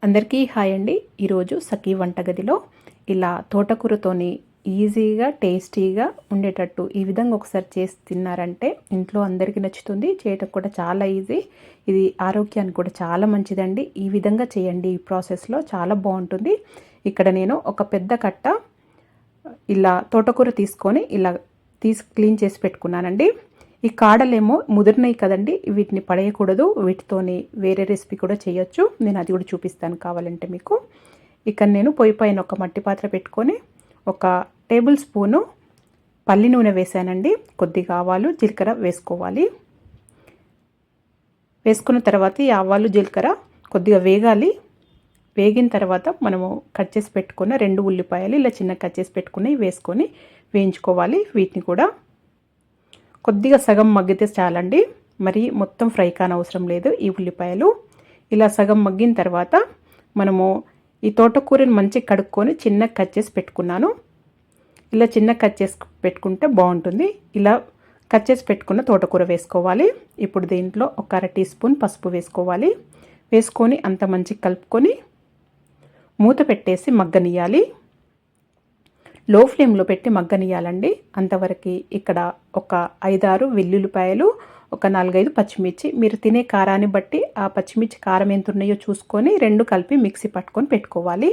అందరికీ హాయ్ అండి. ఈరోజు సఖీ వంటగదిలో ఇలా తోటకూరతోని ఈజీగా టేస్టీగా ఉండేటట్టు ఈ విధంగా ఒకసారి చేసి తిన్నారంటే ఇంట్లో అందరికీ నచ్చుతుంది. చేయటం కూడా చాలా ఈజీ. ఇది ఆరోగ్యానికి కూడా చాలా మంచిదండి. ఈ విధంగా చేయండి. ఈ ప్రాసెస్లో చాలా బాగుంటుంది. ఇక్కడ నేను ఒక పెద్ద కట్ట ఇలా తోటకూర తీసుకొని ఇలా క్లీన్ చేసి పెట్టుకున్నానండి. ఈ కాడలేమో ముదిరినాయి కదండి, వీటిని పడేయకూడదు. వీటితోని వేరే రెసిపీ కూడా చేయొచ్చు. నేను అది కూడా చూపిస్తాను కావాలంటే మీకు. ఇక్కడ నేను పొయ్యి పైన ఒక మట్టి పాత్ర పెట్టుకొని ఒక టేబుల్ స్పూను పల్లి నూనె వేసానండి. కొద్దిగా ఆవాలు జీలకర్ర వేసుకోవాలి. వేసుకున్న తర్వాత ఈ ఆవాలు జీలకర్ర కొద్దిగా వేగాలి. వేగిన తర్వాత మనము కట్ చేసి పెట్టుకున్న 2 ఉల్లిపాయలు ఇలా చిన్న కట్ చేసి పెట్టుకుని వేసుకొని వేయించుకోవాలి. వీటిని కూడా కొద్దిగా సగం మగ్గితే చాలండి, మరి మొత్తం ఫ్రై కానవసరం లేదు. ఈ ఉల్లిపాయలు ఇలా సగం మగ్గిన తర్వాత మనము ఈ తోటకూరని మంచిగా కడుక్కొని చిన్న కట్ చేసి పెట్టుకున్నాను. ఇలా చిన్న కట్ చేసి పెట్టుకుంటే బాగుంటుంది. ఇలా కట్ చేసి పెట్టుకున్న తోటకూర వేసుకోవాలి. ఇప్పుడు దీంట్లో ఒక 1/2 టీ స్పూన్ పసుపు వేసుకోవాలి. వేసుకొని అంత మంచిగా కలుపుకొని మూత పెట్టేసి మగ్గనియాలి. లో ఫ్లేమ్లో పెట్టి మగ్గనియాలండి. అంతవరకు ఇక్కడ ఒక 5-6 వెల్లుల్లిపాయలు, ఒక 4-5 పచ్చిమిర్చి, మీరు తినే కారాన్ని బట్టి ఆ పచ్చిమిర్చి కారం ఎంత ఉన్నాయో చూసుకొని 2 కలిపి మిక్సీ పట్టుకొని పెట్టుకోవాలి.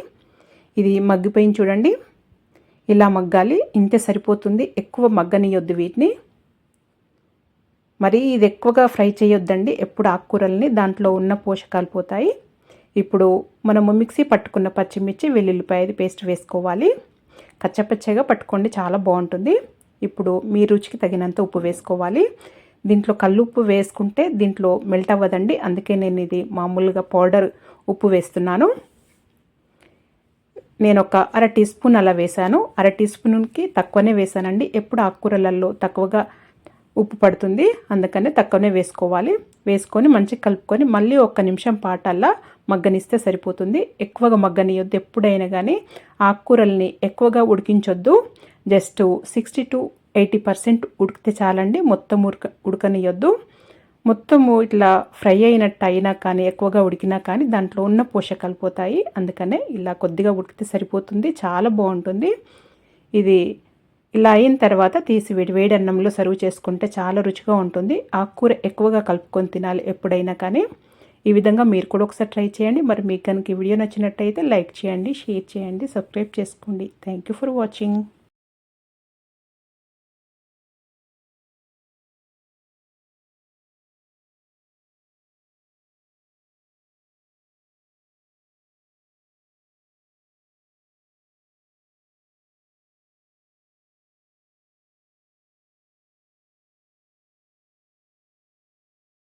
ఇది మగ్గిపోయింది చూడండి. ఇలా మగ్గాలి. ఇంతే సరిపోతుంది. ఎక్కువ మగ్గనియొద్దు వీటిని. మరి ఇది ఎక్కువగా ఫ్రై చేయొద్దండి. ఎప్పుడు ఆకుకూరల్ని దాంట్లో ఉన్న పోషకాలు పోతాయి. ఇప్పుడు మనము మిక్సీ పట్టుకున్న పచ్చిమిర్చి వెల్లుల్లిపాయ పేస్ట్ వేసుకోవాలి. కచ్చపచ్చగా పట్టుకోండి, చాలా బాగుంటుంది. ఇప్పుడు మీ రుచికి తగినంత ఉప్పు వేసుకోవాలి. దీంట్లో కల్లుప్పు వేసుకుంటే దీంట్లో మెల్ట్ అవ్వదండి, అందుకే నేను ఇది మామూలుగా పౌడర్ ఉప్పు వేస్తున్నాను. నేను ఒక 1/2 టీ స్పూన్ అలా వేసాను. 1/2 టీ స్పూన్కి తక్కువనే వేసానండి. ఎప్పుడు ఆకుకూరలలో తక్కువగా ఉప్పు పడుతుంది, అందుకనే తక్కువనే వేసుకోవాలి. వేసుకొని మంచిగా కలుపుకొని మళ్ళీ 1 నిమిషం పాటల్లా మగ్గనిస్తే సరిపోతుంది. ఎక్కువగా మగ్గనియొద్దు. ఎప్పుడైనా కానీ ఆకుకూరల్ని ఎక్కువగా ఉడికించొద్దు. జస్ట్ 60 to 80% ఉడికితే చాలండి. మొత్తం ఉడకనియొద్దు. మొత్తము ఇట్లా ఫ్రై అయినట్టు అయినా కానీ ఎక్కువగా ఉడికినా కానీ దాంట్లో ఉన్న పోషకాలు పోతాయి. అందుకనే ఇలా కొద్దిగా ఉడికితే సరిపోతుంది. చాలా బాగుంటుంది. ఇది ఇలా అయిన తర్వాత తీసి వేడి అన్నంలో సర్వ్ చేసుకుంటే చాలా రుచిగా ఉంటుంది. ఆకుకూర ఎక్కువగా కలుపుకొని తినాలి ఎప్పుడైనా కానీ. ఈ విధంగా మీరు కూడా ఒకసారి ట్రై చేయండి. మరి మీకు కనుక ఈ వీడియో నచ్చినట్టయితే లైక్ చేయండి, షేర్ చేయండి, సబ్స్క్రైబ్ చేసుకోండి. Thank you for watching.